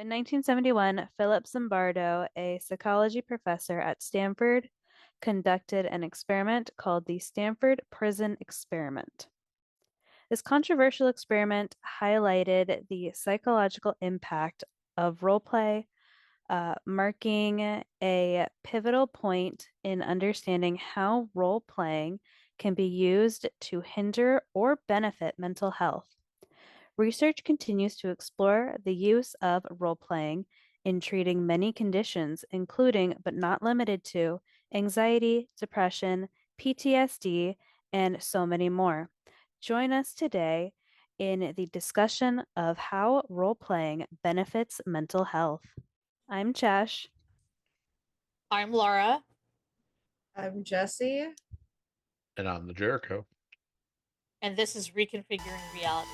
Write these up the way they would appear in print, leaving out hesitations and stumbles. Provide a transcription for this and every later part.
in 1971, Philip Zimbardo, a psychology professor at Stanford, conducted an experiment called the Stanford Prison Experiment. This controversial experiment highlighted the psychological impact of role play, marking a pivotal point in understanding how role playing can be used to hinder or benefit mental health. Research continues to explore the use of role playing in treating many conditions, including but not limited to anxiety, depression, PTSD, and so many more. Join us today in the discussion of how role playing benefits mental health. I'm Chash. I'm Laura. I'm Jesse. And I'm the Jericho. And this is Reconfiguring Reality.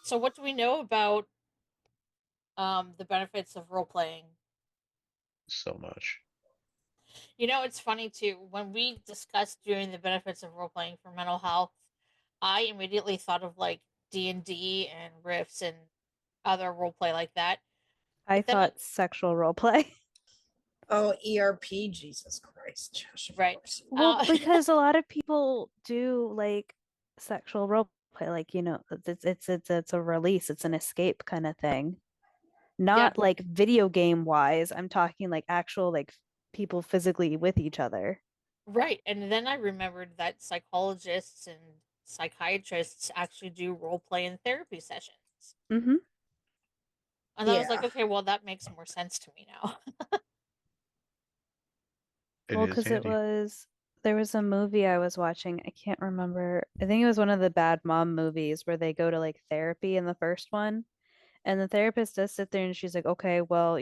So, what do we know about the benefits of role playing? So much. You know, it's funny too. When we discussed doing the benefits of role playing for mental health, I immediately thought of like D&D and Rifts and other role play like that. I But then, thought sexual role play. Oh, ERP, Jesus Christ, Josh, of right? course. Well, because a lot of people do like sexual role play, like it's a release, it's an escape kind of thing. Yeah, Not like video game wise. I'm talking like actual like people physically with each other. right. And then I remembered that psychologists and psychiatrists actually do role play in therapy sessions. Mm-hmm. And I was like, Yeah. okay, well, that makes more sense to me now. It Well, is because handy. there was a movie I was watching. I can't remember. I think it was one of the Bad Mom movies where they go to like therapy in the first one. And the therapist does sit there and she's like, okay, well,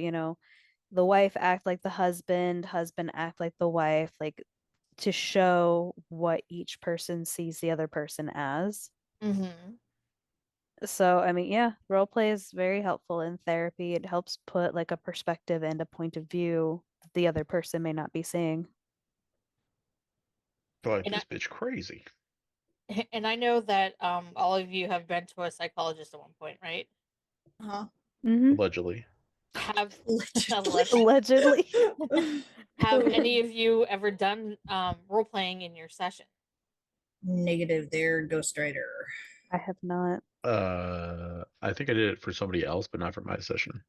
the wife act like the husband, husband act like the wife, like to show what each person sees the other person as. Mm-hmm. So, I mean, yeah, role play is very helpful in therapy. It helps put like a perspective and a point of view that the other person may not be seeing. Like And I, this bitch crazy. and I know that all of you have been to a psychologist at one point, right? Huh? Hmm. Allegedly. Have Allegedly. Allegedly. have any of you ever done role playing in your session? Negative there, Ghost Rider. I have not. I think I did it for somebody else, but not for my session.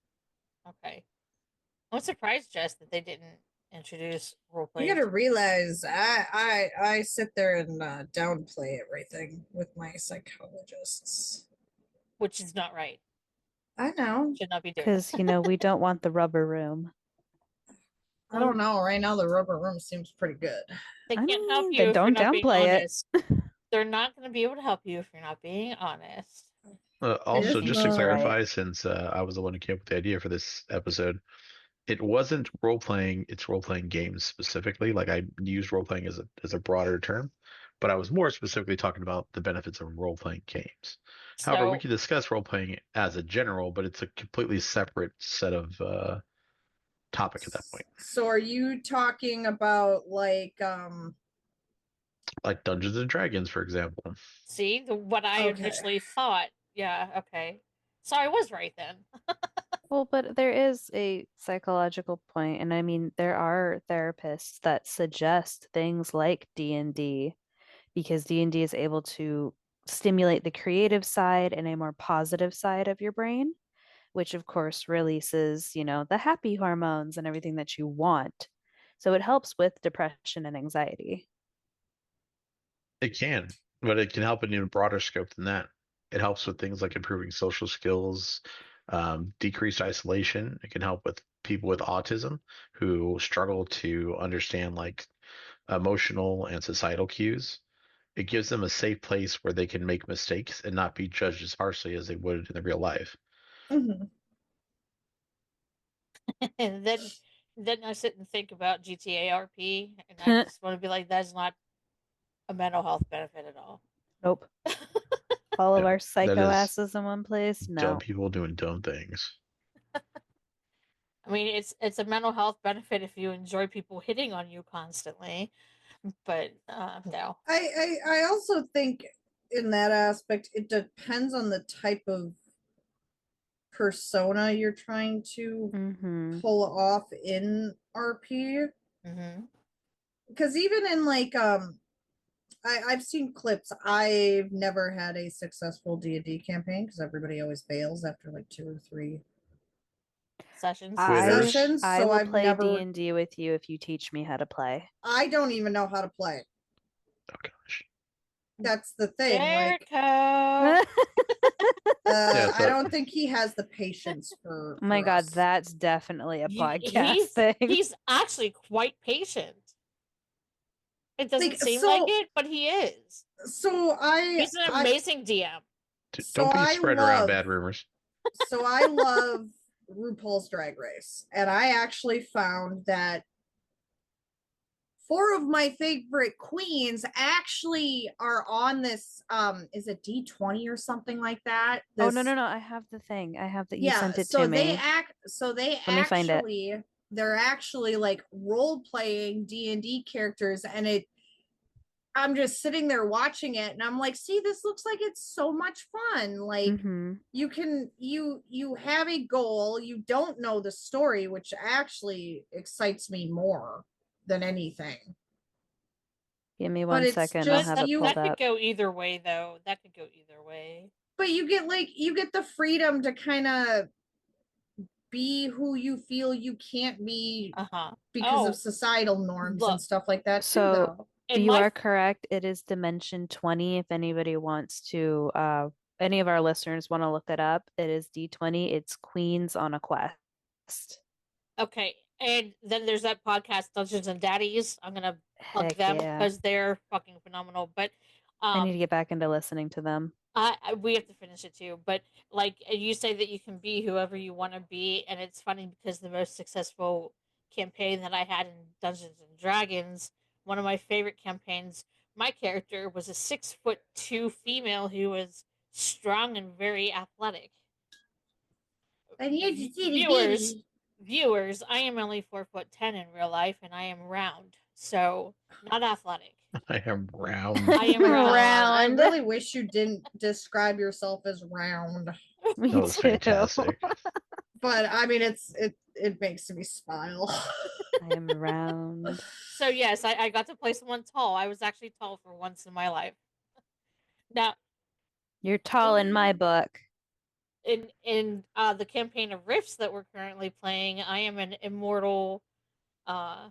Okay, I'm surprised, Jess, that they didn't introduce role You playing, gotta realize I sit there and downplay everything with my psychologists. which is not right. I know. Should not be doing. Because, we don't want the rubber room. I don't know. Right now the rubber room seems pretty good. They I can't help mean, you then if you're don't not being downplay it. honest. They're not going to be able to help you if you're not being honest. Also, If just to She's right. clarify, since I was the one who came up with the idea for this episode, it wasn't role playing, it's role playing games specifically. Like I use role playing as a broader term, but I was more specifically talking about the benefits of role playing games. However, we So, can discuss role playing as a general, but it's a completely separate set of topic at that point. so are you talking about like Like Dungeons and Dragons, for example. see what I okay. initially thought. Yeah, okay. So I was right then. Well, but there is a psychological point, and I mean, there are therapists that suggest things like D&D because D&D is able to stimulate the creative side and a more positive side of your brain, which of course releases, the happy hormones and everything that you want. So it helps with depression and anxiety. It can, but it can help in even broader scope than that. It helps with things like improving social skills, decreased isolation. It can help with people with autism who struggle to understand like emotional and societal cues. It gives them a safe place where they can make mistakes and not be judged as harshly as they would in the real life. Mhm. And then I sit and think about GTA RP, and I just want to be like, that's not a mental health benefit at all. Nope. All of Yeah, our that psycho is asses in one place? dumb No. people doing dumb things. I mean, it's a mental health benefit if you enjoy people hitting on you constantly, but no. I also think in that aspect it depends on the type of persona you're trying to Mm-hmm. pull off in RP. Mm-hmm. Because even in like I've seen clips. I've never had a successful D&D campaign because everybody always fails after like 2 or 3 Sessions. I sessions. I So will I've play never. D&D with you if you teach me how to play. I don't even know how to play. Oh gosh. That's the thing. Like, Jericho. Yeah, I so don't think he has the patience Oh my for God, us. that's definitely a podcast He's thing. he's actually quite patient. It doesn't Like, seem like it, but he is. so I He's an I amazing DM. so don't be I spreading around love bad rumors. so I love RuPaul's Drag Race, and I actually found that 4 of my favorite queens actually are on this is it D20 or something like that. Oh, no, no, This no. I have the thing. I have that you Yeah, sent it to me. Let me find it. they're actually like role playing D&D characters, and I'm just sitting there watching it and I'm like, see, this looks like it's so much fun. Like, Mm-hmm. you have a goal, you don't know the story, which actually excites me more than anything. Give me But one it's second. I'll But just have it you pulled that could up. go either way, though. That could go either way. but you get the freedom to kind of be who you feel you can't be Uh huh. because of Oh, societal norms and look. stuff like that too, So though. In you my are correct. It is Dimension 20. If anybody wants to, any of our listeners want to look it up, it is D20. It's Queens on a Quest. Okay, and then there's that podcast, Dungeons and Daddies. I'm gonna plug Heck them yeah. because they're fucking phenomenal. But I need um, to get back into listening to them. we have to finish it too. But like you say that you can be whoever you want to be, and it's funny because the most successful campaign that I had in Dungeons and Dragons, one of my favorite campaigns, my character was a 6'2" female who was strong and very athletic. I need to see the Viewers, baby. viewers, I am only 4'10" in real life, and I am round, so not athletic. I am round. I am round. I Round. really wish you didn't describe yourself as round. Me That was too. fantastic. But I mean, it makes me smile. I am round. So yes, I got to play someone tall. I was actually tall for once in my life. Now, You're tall in my book. in the campaign of Rifts that we're currently playing, I am an immortal uh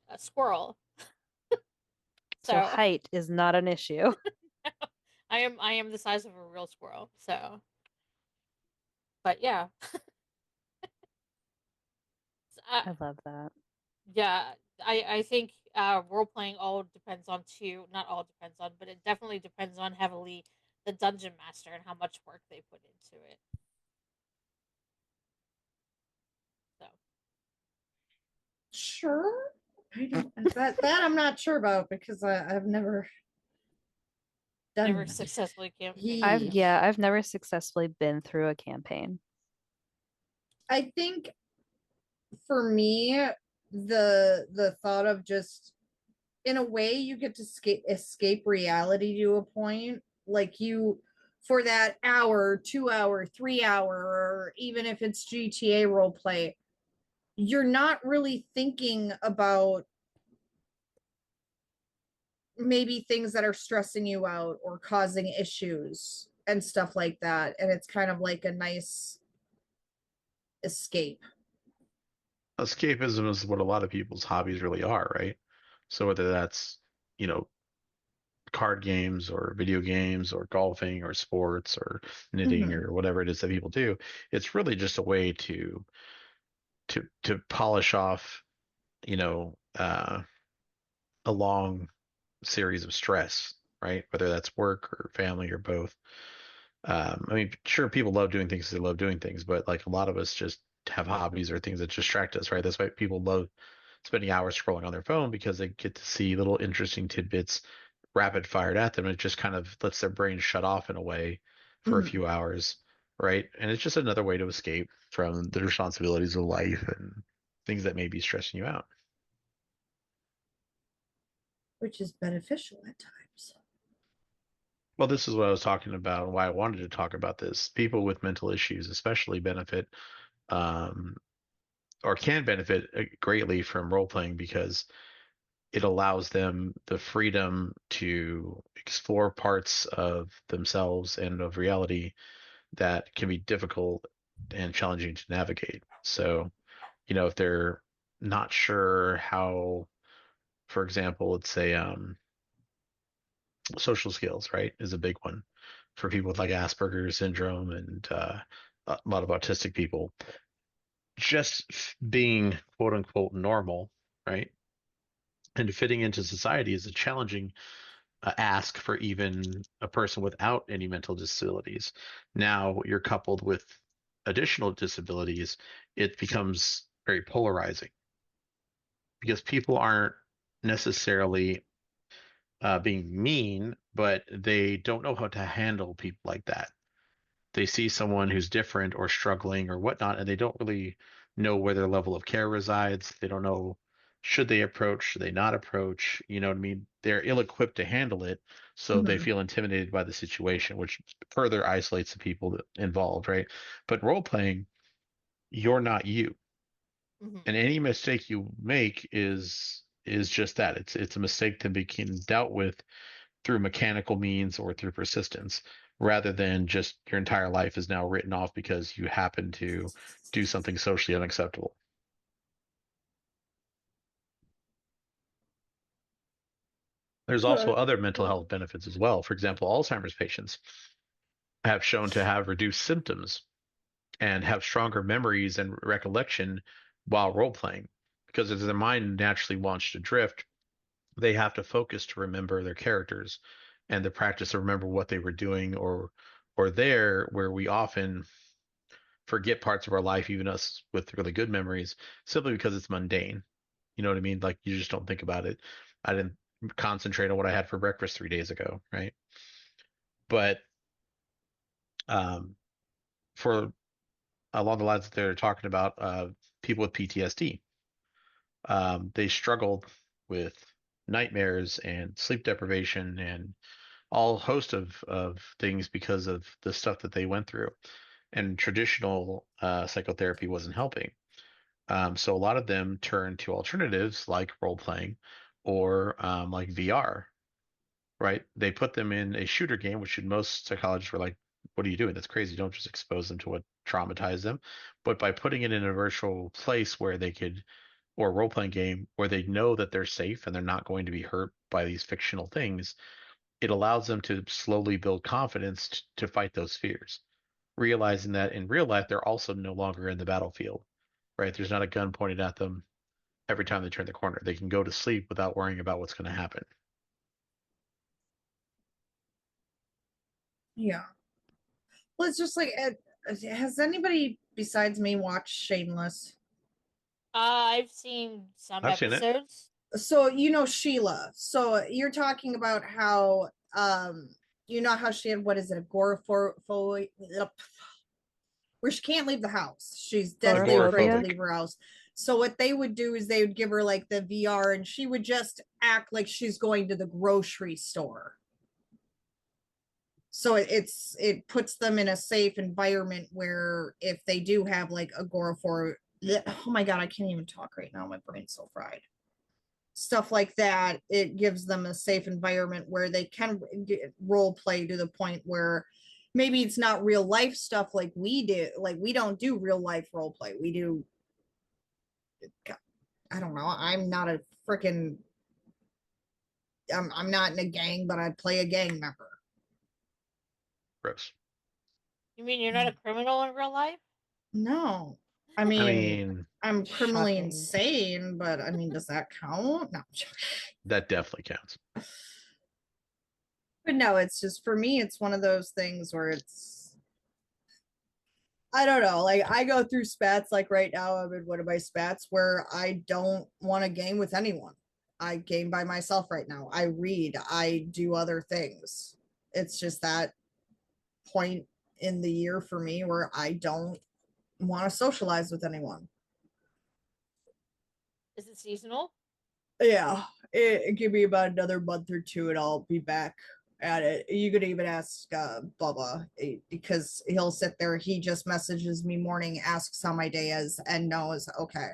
a squirrel. So So height is not an issue. I am the size of a real squirrel. So, but yeah, I love that. yeah, I think role playing all depends on two. Not all depends on, but it definitely depends on heavily the dungeon master and how much work they put into it. So Sure. I don't that I'm not sure about because I've never done never one. successfully campaigned a He campaign. I've never successfully been through a campaign. I think for me the thought of just in a way you get to escape reality to a point, like you for that hour, 2 hour, 3 hour, or even if it's GTA role play, you're not really thinking about maybe things that are stressing you out or causing issues and stuff like that, and it's kind of like a nice escape. Escapism is what a lot of people's hobbies really are, right? So whether that's, you know, card games or video games or golfing or sports or knitting Mm-hmm. or whatever it is that people do, it's really just a way to polish off, you know, a long series of stress, right? Whether that's work or family or both. I mean, sure, people love doing things, they love doing things, but like a lot of us just to have hobbies or things that distract us, right? That's why people love spending hours scrolling on their phone, because they get to see little interesting tidbits rapid fired at them. It just kind of lets their brain shut off in a way for a Mhm. few hours, right? And it's just another way to escape from the responsibilities of life and things that may be stressing you out. Which is beneficial at times. Well, this is what I was talking about, and why I wanted to talk about this. People with mental issues especially benefit, um, or can benefit greatly from role playing, because it allows them the freedom to explore parts of themselves and of reality that can be difficult and challenging to navigate. So, if they're not sure how, for example, let's say social skills, right, is a big one for people with like Asperger's syndrome and a lot of autistic people. Just being quote unquote normal, right, and fitting into society is a challenging ask for even a person without any mental disabilities. Now you're coupled with additional disabilities, it becomes very polarizing, because people aren't necessarily being mean, but they don't know how to handle people like that. They see someone who's different or struggling or whatnot, and they don't really know where their level of care resides. They don't know, should they approach, should they not approach? You know what I mean? They're ill-equipped to handle it, so they Mhm. feel intimidated by the situation, which further isolates the people involved, right? But role playing, you're not you, Hmm. and any mistake you make is just that. It's a mistake to be dealt with through mechanical means or through persistence, rather than just your entire life is now written off because you happen to do something socially unacceptable. There's also Correct. other mental health benefits as well. For example, Alzheimer's patients have shown to have reduced symptoms and have stronger memories and recollection while role playing, because as their mind naturally wants to drift, they have to focus to remember their characters and the practice to remember what they were doing, or there where we often forget parts of our life, even us with really good memories, simply because it's mundane. You know what I mean? Like, you just don't think about it. I didn't concentrate on what I had for breakfast 3 days ago, right? But um, for along the lines that they're talking about, people with PTSD, they struggled with nightmares and sleep deprivation and all host of things because of the stuff that they went through. And traditional psychotherapy wasn't helping. So a lot of them turn to alternatives like role playing or like VR, right? They put them in a shooter game, which most psychologists were like, what are you doing? That's crazy. Don't just expose them to what traumatized them. But by putting it in a virtual place where they could, or a role playing game where they know that they're safe and they're not going to be hurt by these fictional things, it allows them to slowly build confidence to fight those fears, realizing that in real life, they're also no longer in the battlefield, right? There's not a gun pointed at them every time they turn the corner. They can go to sleep without worrying about what's going to happen. Yeah. Well, it's just like, has anybody besides me watched Shameless? I've seen some I've seen it. episodes. So Sheila. So you're talking about how how she had, what is it, agoraphobia, where she can't leave the house. She's deathly afraid to Agoraphobia. leave her house. So what they would do is they would give her like the VR, and she would just act like she's going to the grocery store. So it puts them in a safe environment where if they do have like agoraphobia, oh my god, I can't even talk right now. My brain's so fried. Stuff like that, it gives them a safe environment where they can role play to the point where maybe it's not real life stuff like we do. Like, we don't do real life role play. We do, I don't know. I'm not a freaking, I'm not in a gang, but I play a gang member. Gross. You mean you're not a criminal in real life? No, I I mean, mean, I'm criminally Shocking. insane, but I mean, does that count? No. that definitely counts. But no, it's just, for me, it's one of those things where it's, I don't know. Like I go through spats. Like right now, I'm in one of my spats where I don't want to game with anyone. I game by myself right now. I read. I do other things. It's just that point in the year for me where I don't want to socialize with anyone. Is it seasonal? Yeah, give me about another month or two, and I'll be back at it. You could even ask Bubba because he'll sit there. He just messages me morning, asks how my day is, and knows okay.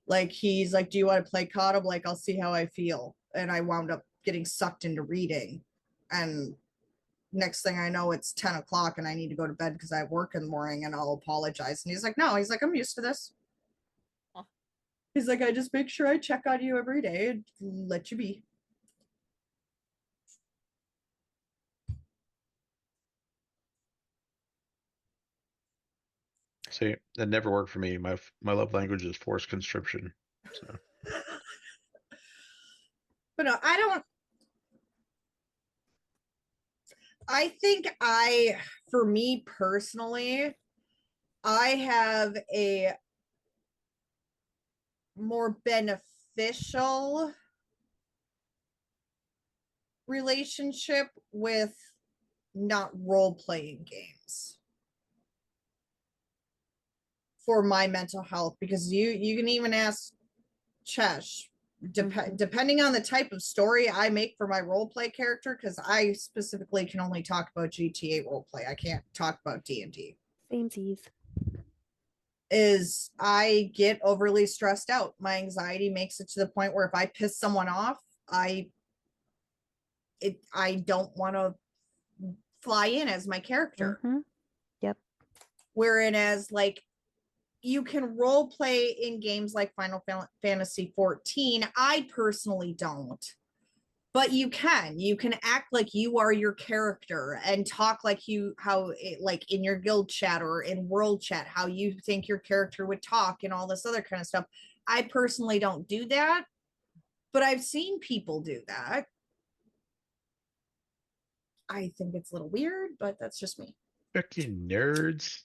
Like he's like, "Do you want to play COD?" I'm like, "I'll see how I feel," and I wound up getting sucked into reading, and next thing I know, it's 10 o'clock, and I need to go to bed because I work in the morning, and I'll apologize. And he's like, "No," he's like, "I'm used to this." Huh. He's like, "I just make sure I check on you every day and let you be." See, that never worked for me. My love language is forced conscription. So But no, I don't. I think for me personally, I have a more beneficial relationship with not role playing games for my mental health because you can even ask Chesh. Depending on the type of story I make for my role play character, because I specifically can only talk about GTA role play. I can't talk about D&D. Samesies. Is I get overly stressed out. My anxiety makes it to the point where if I piss someone off, I don't want to fly in as my character. Mm-hmm. Yep. Whereas like you can role play in games like Final Fantasy 14. I personally don't. But you can act like you are your character and talk like like in your guild chat or in world chat how you think your character would talk and all this other kind of stuff. I personally don't do that, but I've seen people do that. I think it's a little weird, but that's just me. freaking nerds.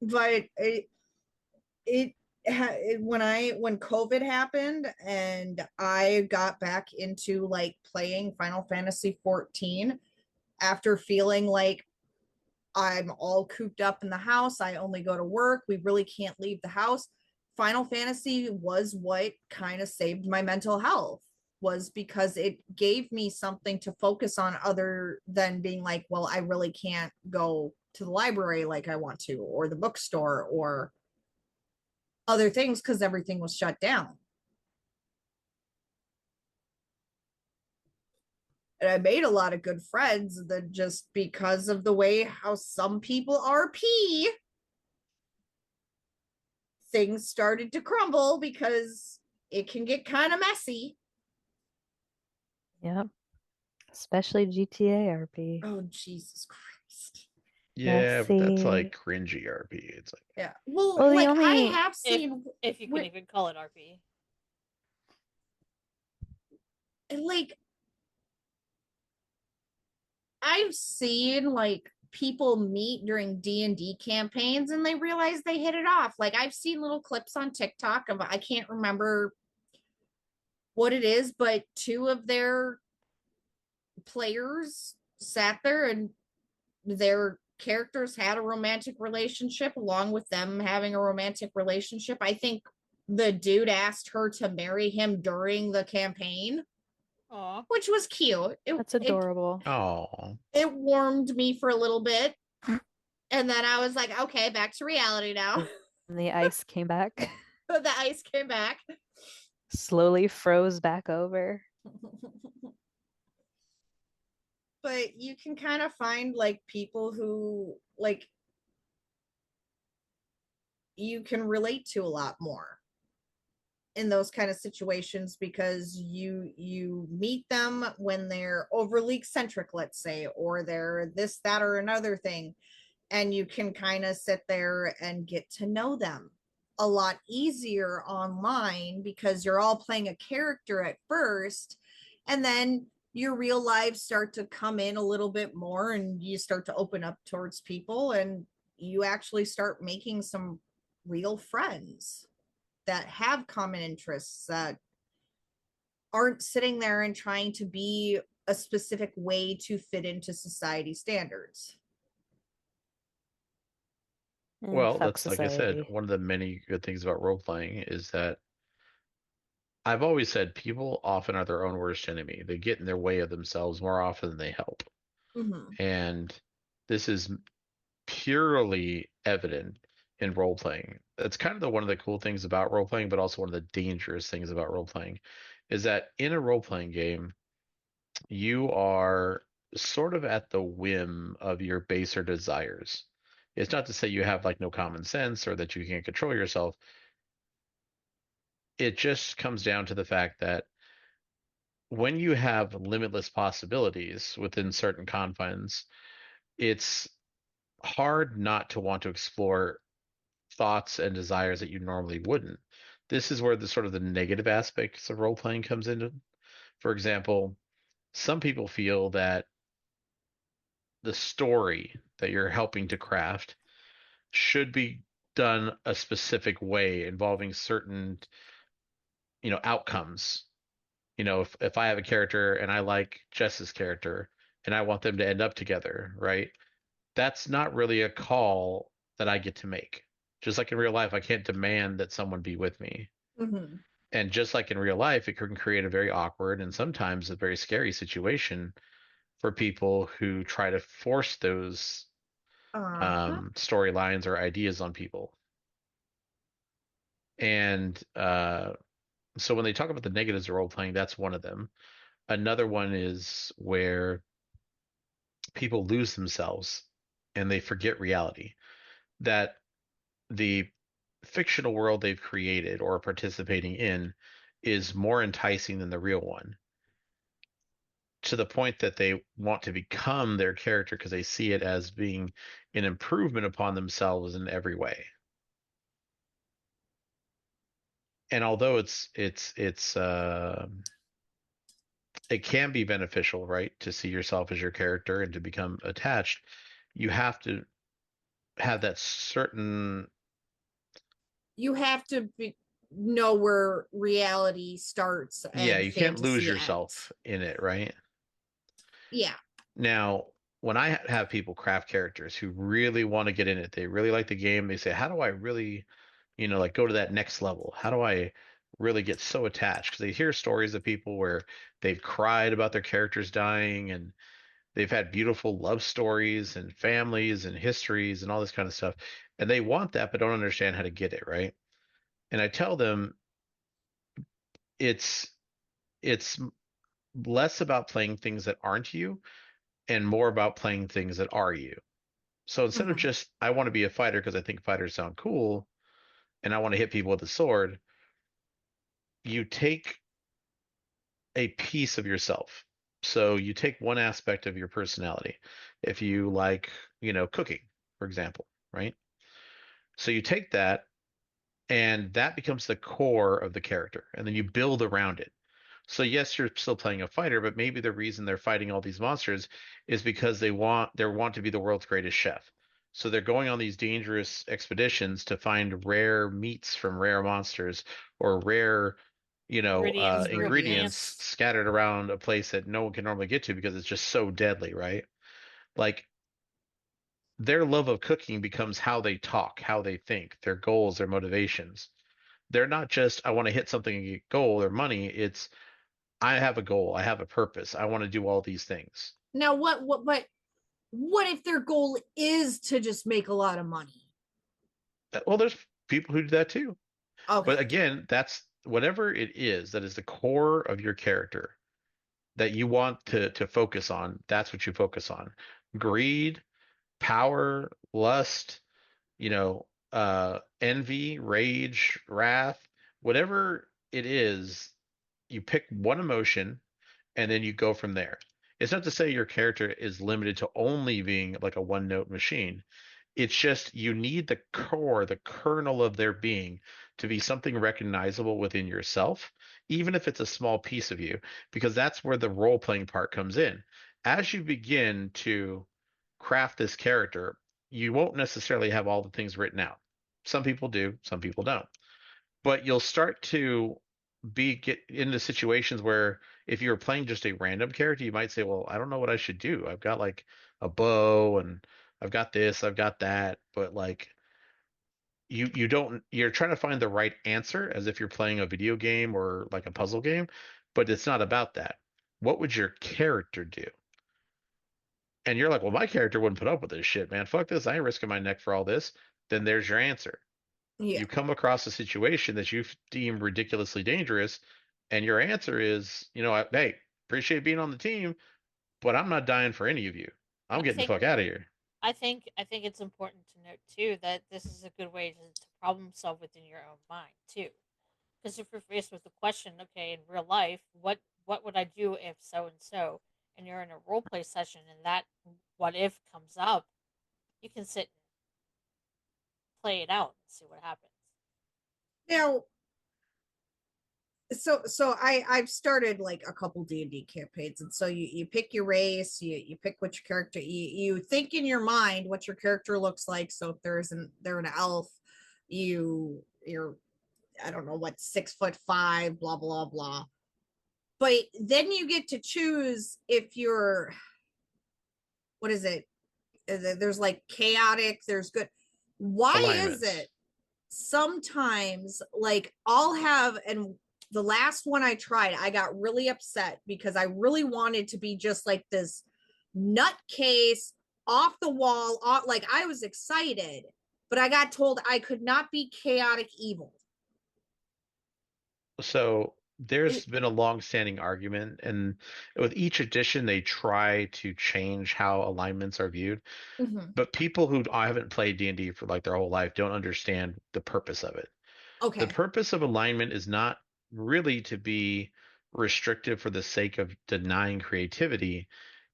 But it when COVID happened and I got back into like playing Final Fantasy 14 after feeling like I'm all cooped up in the house, I only go to work, we really can't leave the house. Final Fantasy was what kind of saved my mental health, was because it gave me something to focus on other than being like, well, I really can't go to the library like I want to, or the bookstore, or other things because everything was shut down. And I made a lot of good friends that just because of the way how some people RP, things started to crumble because it can get kind of messy. Yep. Especially GTA RP. Oh, Jesus Christ. Yeah, but that's like Messy. cringy RP. It's like Yeah. Well, Well, the like I only have seen If you can even call it RP. like I've seen like people meet during D&D campaigns and they realize they hit it off. Like I've seen little clips on TikTok of I can't remember what it is, but two of their players sat there and their characters had a romantic relationship along with them having a romantic relationship. I think the dude asked her to marry him during the campaign. Aw. Which was cute. That's adorable. oh, It warmed me for a little bit. And then I was like, okay, back to reality now. And the ice came back. The ice came back. Slowly froze back over. But you can kind of find like people who like you can relate to a lot more in those kind of situations because you meet them when they're overly eccentric, let's say, or they're this, that, or another thing, and you can kind of sit there and get to know them a lot easier online because you're all playing a character at first, and then your real lives start to come in a little bit more and you start to open up towards people, and you actually start making some real friends that have common interests, that aren't sitting there and trying to be a specific way to fit into society standards. Well, Fuck that's like I said, society. one of the many good things about role playing is that I've always said people often are their own worst enemy. They get in their way of themselves more often than they help. Mm-hmm. And this is purely evident in role playing. That's kind of one of the cool things about role playing, but also one of the dangerous things about role playing is that in a role playing game, you are sort of at the whim of your baser desires. It's not to say you have like no common sense or that you can't control yourself. It just comes down to the fact that when you have limitless possibilities within certain confines, it's hard not to want to explore thoughts and desires that you normally wouldn't. This is where the sort of the negative aspects of role playing comes into. For example, some people feel that the story that you're helping to craft should be done a specific way involving certain, outcomes. If I have a character and I like Jess's character and I want them to end up together, right? That's not really a call that I get to make. Just like in real life, I can't demand that someone be with me. Mm-hmm. And just like in real life, it can create a very awkward and sometimes a very scary situation for people who try to force those Uh-huh. storylines or ideas on people. And so when they talk about the negatives of role playing, that's one of them. Another one is where people lose themselves and they forget reality. That the fictional world they've created or are participating in is more enticing than the real one, to the point that they want to become their character because they see it as being an improvement upon themselves in every way. And although it can be beneficial, right, to see yourself as your character and to become attached, you have to have that certain. You have to know where reality starts Yeah, and you can't lose fantasy ends. yourself in it, right? Yeah. Now, when I have people craft characters who really want to get in it, they really like the game, they say, how do I really, like go to that next level? How do I really get so attached? Because they hear stories of people where they've cried about their characters dying and they've had beautiful love stories and families and histories and all this kind of stuff. And they want that, but don't understand how to get it, right? And I tell them it's it's less about playing things that aren't you and more about playing things that are you. So instead of Mm-hmm. just, I want to be a fighter because I think fighters sound cool and I want to hit people with a sword, you take a piece of yourself. So you take one aspect of your personality. If you like, cooking, for example, right? So you take that and that becomes the core of the character and then you build around it. So yes, you're still playing a fighter, but maybe the reason they're fighting all these monsters is because they want to be the world's greatest chef. So they're going on these dangerous expeditions to find rare meats from rare monsters or rare, ingredients ingredients. scattered around a place that no one can normally get to because it's just so deadly, right? Like their love of cooking becomes how they talk, how they think, their goals, their motivations. They're not just, I want to hit something and get gold or money. It's, I have a goal. I have a purpose. I want to do all these things. Now, what if their goal is to just make a lot of money? Well, there's people who do that too. Okay. But again, that's whatever it is that is the core of your character that you want to focus on. That's what you focus on. Greed, power, lust, envy, rage, wrath, whatever it is, you pick one emotion and then you go from there. It's not to say your character is limited to only being like a one note machine. It's just you need the core, the kernel of their being to be something recognizable within yourself, even if it's a small piece of you, because that's where the role playing part comes in. As you begin to craft this character, you won't necessarily have all the things written out. Some people do, some people don't. But you'll start to get into situations where if you're playing just a random character, you might say, well, I don't know what I should do. I've got like a bow and I've got this, I've got that, but like you don't you're trying to find the right answer as if you're playing a video game or like a puzzle game, but it's not about that. What would your character do? And you're like, well, my character wouldn't put up with this shit, man. Fuck this. I ain't risking my neck for all this. Then there's your answer. Yeah. You come across a situation that you deem ridiculously dangerous, and your answer is, hey, appreciate being on the team, but I'm not dying for any of you. I'm I getting the think fuck out of here. I think it's important to note too that this is a good way to problem solve within your own mind too. Because if you're faced with the question, okay, in real life, what would I do if so and so, and you're in a role play session and that what if comes up, you can sit and play it out and see what happens. Now, I've started like a couple D&D campaigns, and so you pick your race, you pick what your character, you think in your mind what your character looks like. So if they're an elf, you're I don't know what, 6'5", blah blah blah. But then you get to choose if you're, what is it? There's like chaotic, there's good. Why is Alignments. it sometimes like I'll have, and the last one I tried, I got really upset because I really wanted to be just like this nutcase, off the wall, like I was excited, but I got told I could not be chaotic evil. So there's It, been a long-standing argument, and with each edition, they try to change how alignments are viewed. mm-hmm. But people who haven't played D&D for like their whole life don't understand the purpose of it. The Okay. purpose of alignment is not really to be restrictive for the sake of denying creativity.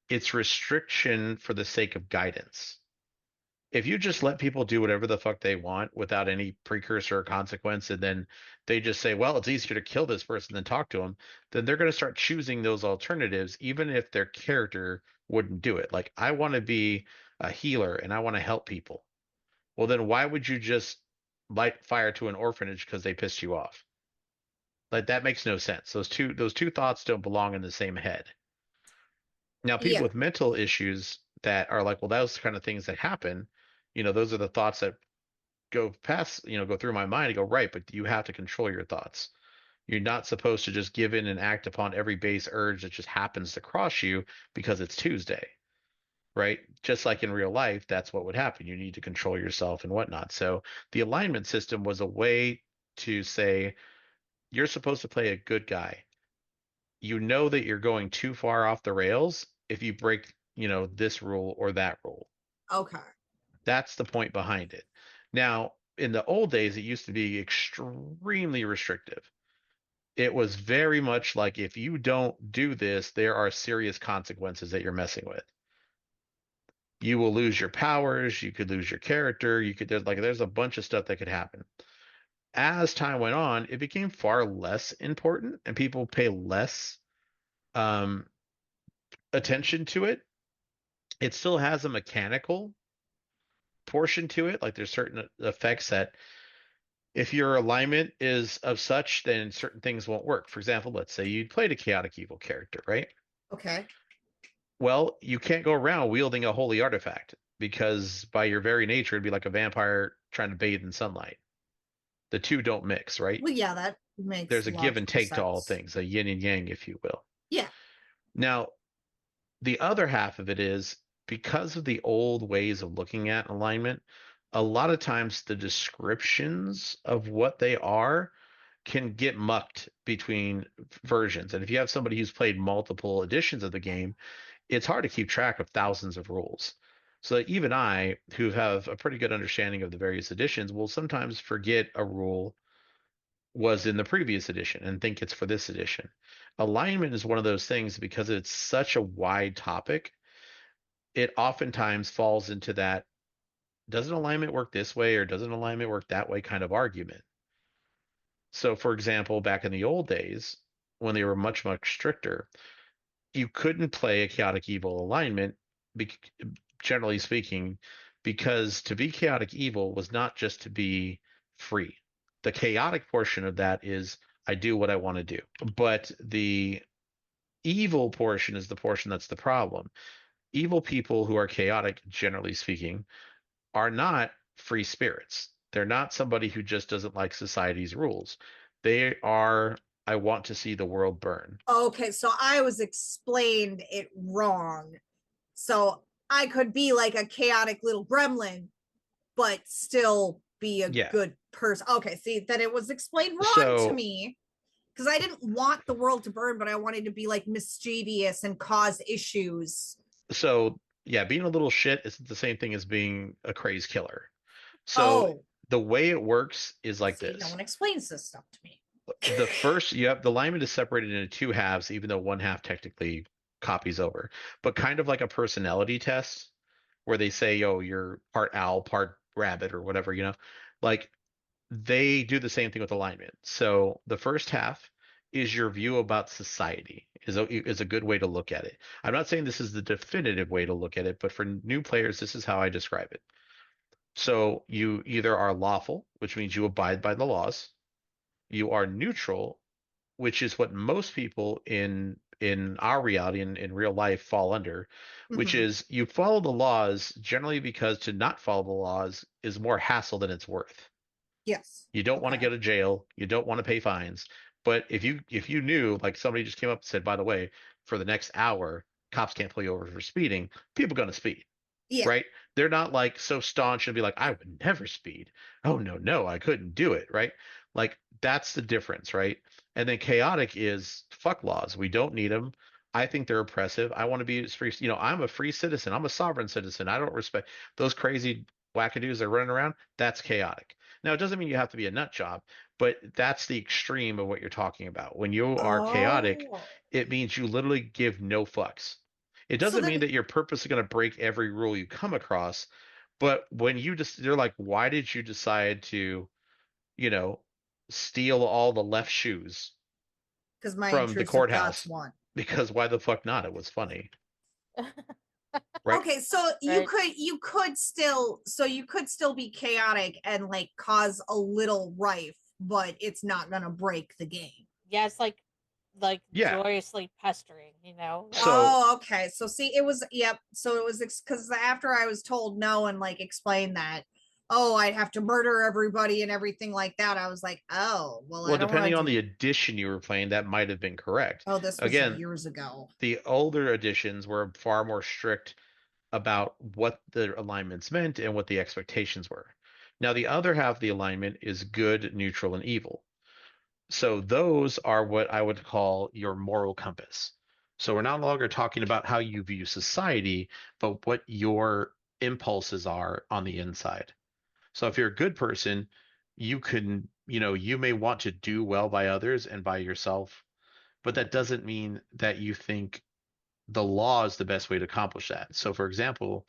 It's restriction for the sake of guidance. If you just let people do whatever the fuck they want without any precursor or consequence, and then they just say, well, it's easier to kill this person than talk to them, then they're going to start choosing those alternatives, even if their character wouldn't do it. Like, I want to be a healer and I want to help people. Well, then why would you just light fire to an orphanage because they pissed you off? Like, that makes no sense. Those two thoughts don't belong in the same head. Now, people Yeah. with mental issues that are like, well, those kind of things that happen, those are the thoughts that go past, go through my mind and go, right, but you have to control your thoughts. You're not supposed to just give in and act upon every base urge that just happens to cross you because it's Tuesday, right? Just like in real life, that's what would happen. You need to control yourself and whatnot. So the alignment system was a way to say, you're supposed to play a good guy. You know that you're going too far off the rails if you break, this rule or that rule. Okay. That's the point behind it. Now, in the old days, it used to be extremely restrictive. It was very much like if you don't do this, there are serious consequences that you're messing with. You will lose your powers, you could lose your character, there's a bunch of stuff that could happen. As time went on, it became far less important and people pay less um, attention to it. It still has a mechanical portion to it. Like there's certain effects that if your alignment is of such, then certain things won't work. For example, let's say you played a chaotic evil character, right? Okay. Well, you can't go around wielding a holy artifact because by your very nature, it'd be like a vampire trying to bathe in sunlight. The two don't mix, right? Well, yeah, that makes There's a give and logical take to all sense. things, a yin and yang, if you will. Yeah. Now, the other half of it is because of the old ways of looking at alignment, a lot of times the descriptions of what they are can get mucked between versions. And if you have somebody who's played multiple editions of the game, it's hard to keep track of thousands of rules. So even I, who have a pretty good understanding of the various editions, will sometimes forget a rule was in the previous edition and think it's for this edition. Alignment is one of those things because it's such a wide topic, it oftentimes falls into that doesn't alignment work this way or doesn't alignment work that way kind of argument. So, for example, back in the old days, when they were much, much stricter, you couldn't play a chaotic evil alignment, generally speaking, because to be chaotic evil was not just to be free. The chaotic portion of that is I do what I want to do. But the evil portion is the portion that's the problem. Evil people who are chaotic, generally speaking, are not free spirits. They're not somebody who just doesn't like society's rules. They are, I want to see the world burn. Okay, so I was explained it wrong. So I could be like a chaotic little gremlin, but still be a Yeah. good person. Okay, see, that it was explained wrong to So, me because I didn't want the world to burn, but I wanted to be like mischievous and cause issues. so yeah, being a little shit isn't the same thing as being a crazed killer. So Oh, the way it works is like see, no this. one explains this stuff to me. The first, you have the alignment is separated into two halves, even though one half technically copies over, but kind of like a personality test where they say, "Oh, you're part owl, part rabbit," or whatever, like they do the same thing with alignment. So the first half is your view about society is a good way to look at it. I'm not saying this is the definitive way to look at it, but for new players, this is how I describe it. So you either are lawful, which means you abide by the laws. You are neutral, which is what most people in our reality in real life fall under, which Mhm. is you follow the laws generally because to not follow the laws is more hassle than it's worth. Yes. You don't want to Okay. go to jail. You don't want to pay fines. But if you knew, like somebody just came up and said, by the way, for the next hour, cops can't pull you over for speeding, people are going to speed, Yeah. right? They're not like so staunch and be like, I would never speed. Oh no, no, I couldn't do it, right? Like that's the difference, right? And then chaotic is fuck laws. We don't need them. I think they're oppressive. I want to be as free. I'm a free citizen. I'm a sovereign citizen. I don't respect those crazy wackadoos that are running around. That's chaotic. Now, it doesn't mean you have to be a nut job, but that's the extreme of what you're talking about. When you are chaotic, Oh. it means you literally give no fucks. It So doesn't mean then, that you're purposely going to break every rule you come across, but when you just, they're like, why did you decide to, you know, steal all the left shoes because my from the intrusive thoughts courthouse? won. Because why the fuck not? It was funny, right? Okay, so Right. you could still be chaotic and like cause a little rife, but it's not gonna break the game. Yeah, it's like Yeah. joyously pestering, you know? Like, So Oh, okay. So see, it was yep. So it was because after I was told no and like explained that, oh, I'd have to murder everybody and everything like that. I was like, oh, well, well, I don't want depending to on the do. edition you were playing, that might have been correct. Oh, this was Again, years ago. the older editions were far more strict about what the alignments meant and what the expectations were. Now, the other half of the alignment is good, neutral, and evil. So those are what I would call your moral compass. So we're no longer talking about how you view society, but what your impulses are on the inside. So if you're a good person, you can, you may want to do well by others and by yourself, but that doesn't mean that you think the law is the best way to accomplish that. So for example,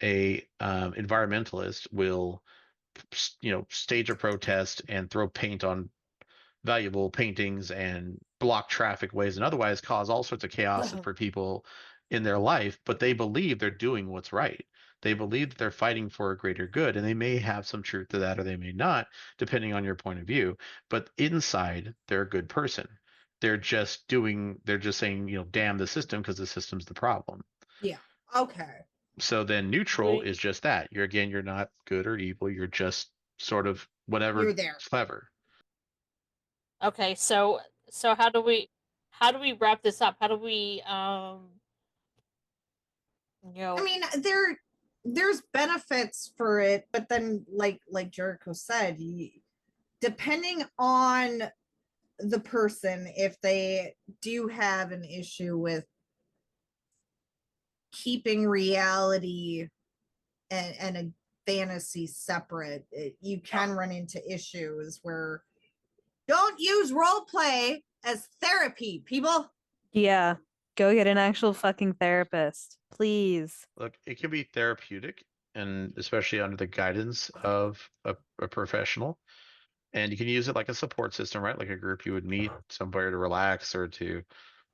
a environmentalist will, stage a protest and throw paint on valuable paintings and block traffic ways and otherwise cause all sorts of chaos for people in their life, but they believe they're doing what's right. They believe that they're fighting for a greater good, and they may have some truth to that or they may not, depending on your point of view. But inside, they're a good person. They're just saying, damn the system because the system's the problem. Yeah. Okay. So then neutral we is just that. You're not good or evil. You're just sort of You're whatever there. clever. okay, so how do we wrap this up? How do we you I know mean, there's benefits for it, but then like Jericho said, depending on the person, if they do have an issue with keeping reality and a fantasy separate, you can run into issues where don't use role play as therapy, people. Yeah, go get an actual fucking therapist, please. Look, it can be therapeutic, and especially under the guidance of a professional. And you can use it like a support system, right? Like a group you would meet somewhere to relax or to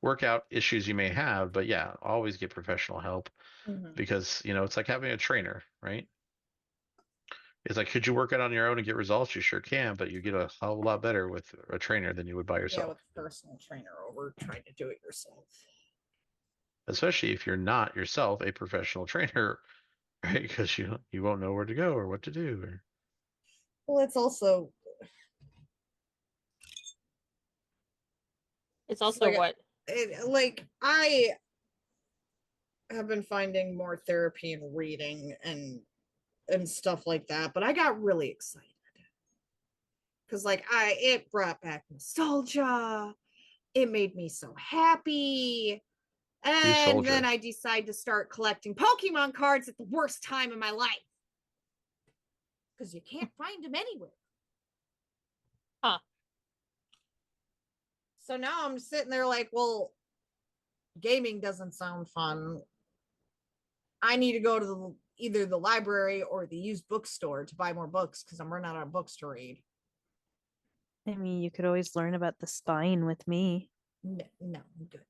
work out issues you may have. But yeah, always get professional help Mhm. because, it's like having a trainer, right? It's like, could you work it on your own and get results? You sure can, but you get a whole lot better with a trainer than you would by Yeah, yourself. with a personal trainer over trying to do it yourself. Especially if you're not yourself a professional trainer, right? Because you won't know where to go or what to do. Or... Well, it's also like, what? I have been finding more therapy and reading and stuff like that, but I got really excited because it brought back nostalgia. It made me so happy. And then I decided to start collecting Pokemon cards at the worst time in my life because you can't find them anywhere. Huh. So now I'm sitting there like, well, gaming doesn't sound fun. I need to go to either the library or the used bookstore to buy more books because I'm running out of books to read. I mean, you could always learn about the spine with me. No, I'm good.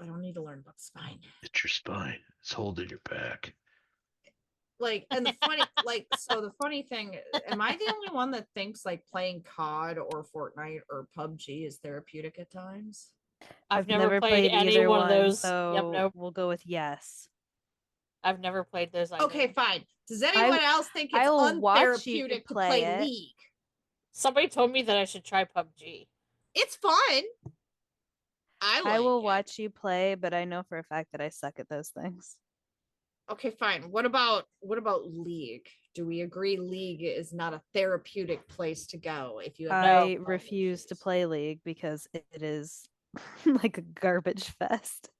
I don't need to learn about the spine. It's your spine. It's holding your back. And the funny thing, am I the only one that thinks like playing COD or Fortnite or PUBG is therapeutic at times? I've never played any one of those. So Yep, nope. We'll go with yes. I've never played those either. Okay, fine. Does anyone else think it's untherapeutic to play League? Somebody told me that I should try PUBG. It's fun. I will watch you play, but I know for a fact that I suck at those things. Okay, fine. What about League? Do we agree League is not a therapeutic place to go if you have I refuse to play League because it is like a garbage fest.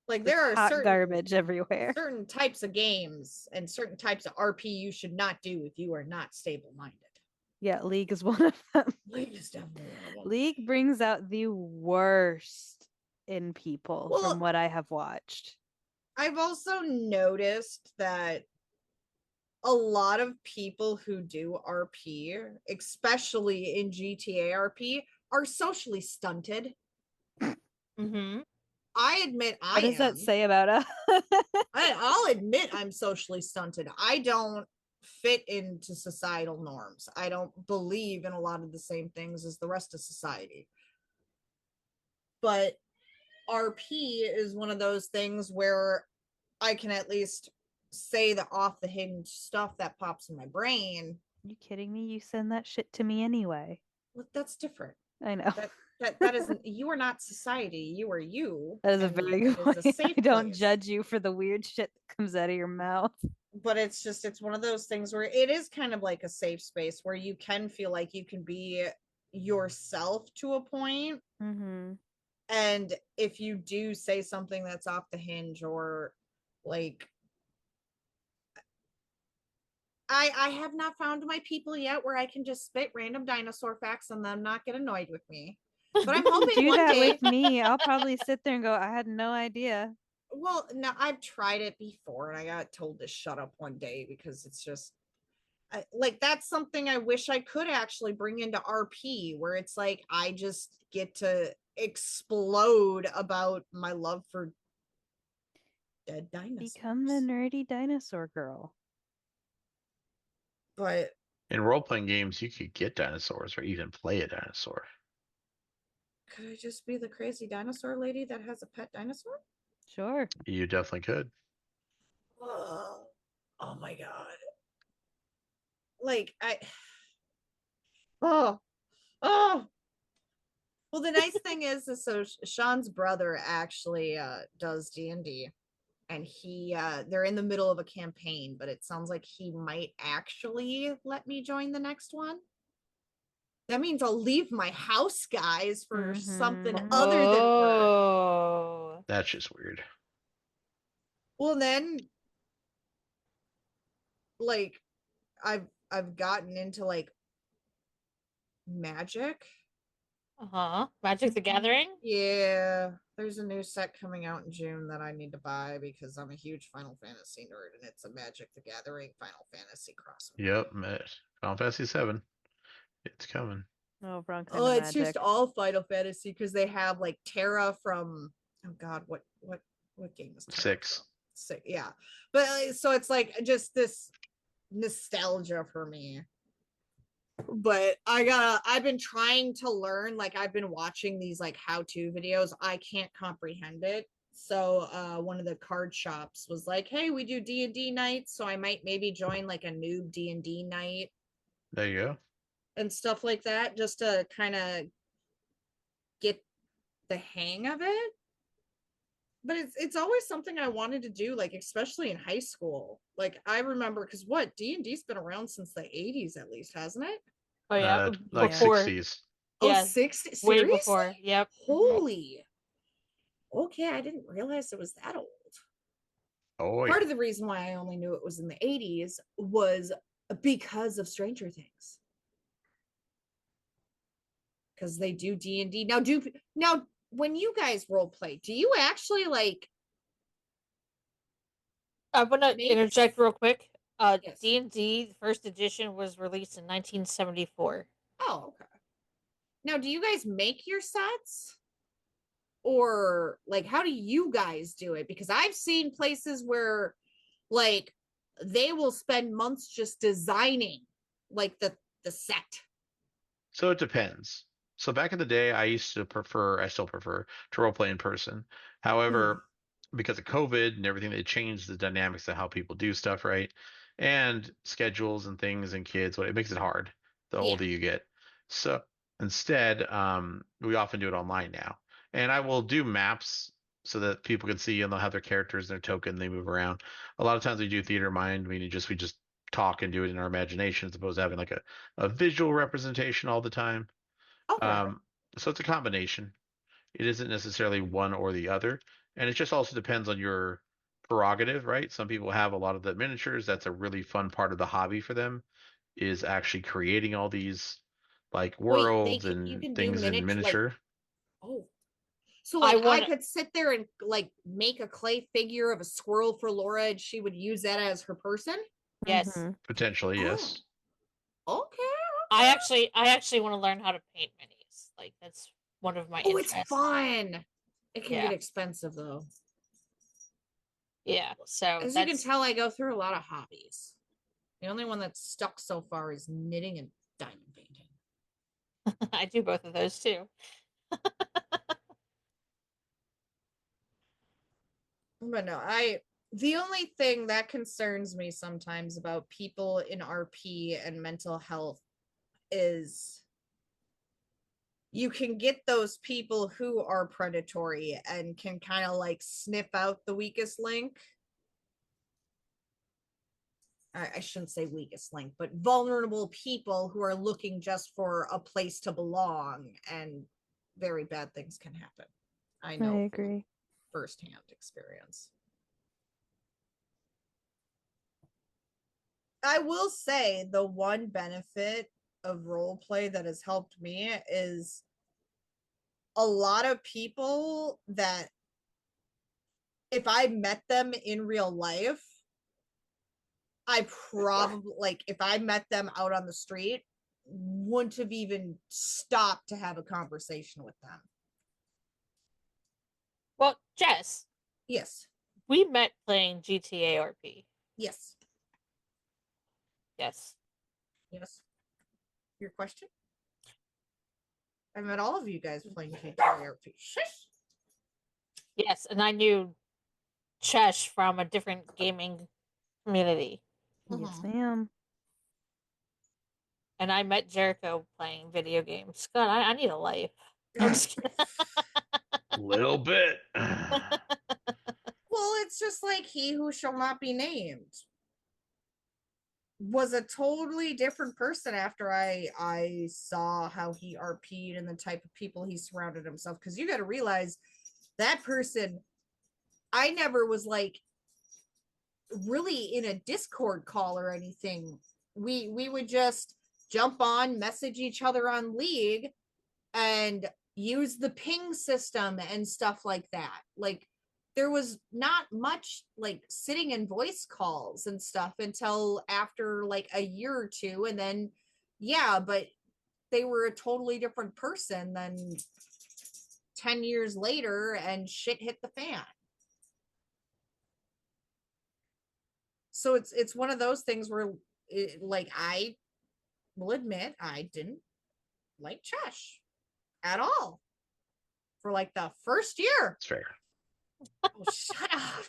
Like there are hot garbage everywhere. Certain types of games and certain types of RP you should not do if you are not stable-minded. Yeah, League is one of them. League is definitely one of them. League brings out the worst in people from what I have watched. I've also noticed that a lot of people who do RP, especially in GTA RP, are socially stunted. Mm-hmm. I admit what does that say about us? I'll admit I'm socially stunted. I don't fit into societal norms. I don't believe in a lot of the same things as the rest of society. But RP is one of those things where I can at least say the off the hinge stuff that pops in my brain. You kidding me? You send that shit to me anyway. Well, that's different. I know. That isn't, you are not society. You are you. That is a very good point. I don't judge you for the weird shit that comes out of your mouth. But it's one of those things where it is kind of like a safe space where you can feel like you can be yourself to a point. Mm-hmm. And if you do say something that's off the hinge or like, I have not found my people yet where I can just spit random dinosaur facts and them not get annoyed with me. But I'm hoping do one that day with me. I'll probably sit there and go, I had no idea. Well, no, I've tried it before and I got told to shut up one day because it's just that's something I wish I could actually bring into RP where it's like I just get to explode about my love for dead dinosaurs. Become the nerdy dinosaur girl. But in role-playing games, you could get dinosaurs or even play a dinosaur. Could I just be the crazy dinosaur lady that has a pet dinosaur? Sure. You definitely could. Oh my god. Well, the nice thing is so Sean's brother actually does D&D, and they're in the middle of a campaign, but it sounds like he might actually let me join the next one. That means I'll leave my house, guys, for something other than work. That's just weird. Well, then, I've gotten into Magic. Magic the Gathering? Yeah. There's a new set coming out in June that I need to buy because I'm a huge Final Fantasy nerd, and it's a Magic the Gathering Final Fantasy crossover. Yep, Final Fantasy 7. It's coming. Oh, wrong kind of Magic. It's just all Final Fantasy because they have Terra from what game is Terra 6. from? 6, yeah. But so it's just this nostalgia for me. But I've been trying to learn, like I've been watching these like how-to videos. I can't comprehend it. So one of the card shops was like, hey, we do D&D nights, so I might maybe join like a noob D&D night There you go. and stuff like that, just to kind of get the hang of it. But it's always something I wanted to do, like especially in high school. Like I remember, because what, D&D's been around since the 80s at least, hasn't it? Oh yeah, Like Yeah. before. 60s. Oh, Yeah, 60, way seriously? before. Yep. Holy. Okay, I didn't realize it was that old. Oh Part yeah. of the reason why I only knew it was in the 80s was because of Stranger Things. Because they do D&D. Now when you guys role play, do you actually like I want to make interject real quick. Yes. D&D first edition was released in 1974. Oh, okay. Now, do you guys make your sets? Or like how do you guys do it? Because I've seen places where like they will spend months just designing like the set. So it depends. So back in the day, I still prefer to role play in person. However, because of COVID and everything, they changed the dynamics of how people do stuff, right? And schedules and things and kids, it makes it hard the Yeah. older you get. So instead, we often do it online now. And I will do maps so that people can see and they'll have their characters and their token, they move around. A lot of times we do theater mind, meaning we just talk and do it in our imagination as opposed to having like a visual representation all the time. Okay. So it's a combination. It isn't necessarily one or the other. And it just also depends on your prerogative, right? Some people have a lot of the miniatures. That's a really fun part of the hobby for them, is actually creating all these like Wait, worlds you and can do things in miniature, like, miniature. oh. So I like I want. could sit there and like make a clay figure of a squirrel for Laura and she would use that as her person? Yes, Mhm. Potentially, Oh. yes. Okay. I actually want to learn how to paint minis. Like that's one of my Oh, it's interests. fun. It can Yeah. get expensive though. Yeah, so As you can tell, I go through a lot of hobbies. The only one that's stuck so far is knitting and diamond painting. I do both of those too. But no, the only thing that concerns me sometimes about people in RP and mental health is you can get those people who are predatory and can kind of like sniff out the weakest link. I shouldn't say weakest link, but vulnerable people who are looking just for a place to belong, and very bad things can happen. I I know agree. firsthand experience. I will say the one benefit of role play that has helped me is a lot of people that if I met them in real life, I probably like if I met them out on the street, wouldn't have even stopped to have a conversation with them. Well, Jess, Yes. we met playing GTA RP. Yes. Yes. Yes. Your question? I met all of you guys playing GTA RP. Yes, and I knew Chesh from a different gaming community. Yes, ma'am. And I met Jericho playing video games. God, I need a life. I'm just kidding. Little bit. Well, it's just like He Who Shall Not Be Named was a totally different person after I saw how he RP'd and the type of people he surrounded himself. Because you got to realize that person, I never was like really in a Discord call or anything. We would just jump on, message each other on League, and use the ping system and stuff like that. Like there was not much like sitting in voice calls and stuff until after like a year or two, and then yeah, but they were a totally different person than 10 years later and shit hit the fan. So it's one of those things where like I will admit I didn't like Chesh at all for like the first year. It's fair. Oh, shut up.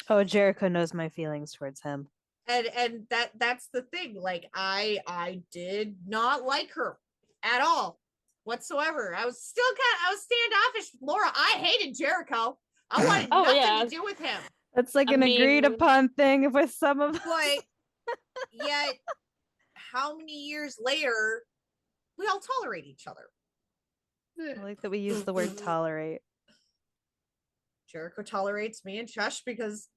Oh, Jericho knows my feelings towards him. And that's the thing. Like I did not like her at all whatsoever. I was standoffish with Laura. I hated Jericho. I wanted nothing to do with him. That's like an agreed upon thing with some of us. But yet, how many years later, we all tolerate each other. I like that we use the word tolerate. Jericho tolerates me and Chesh because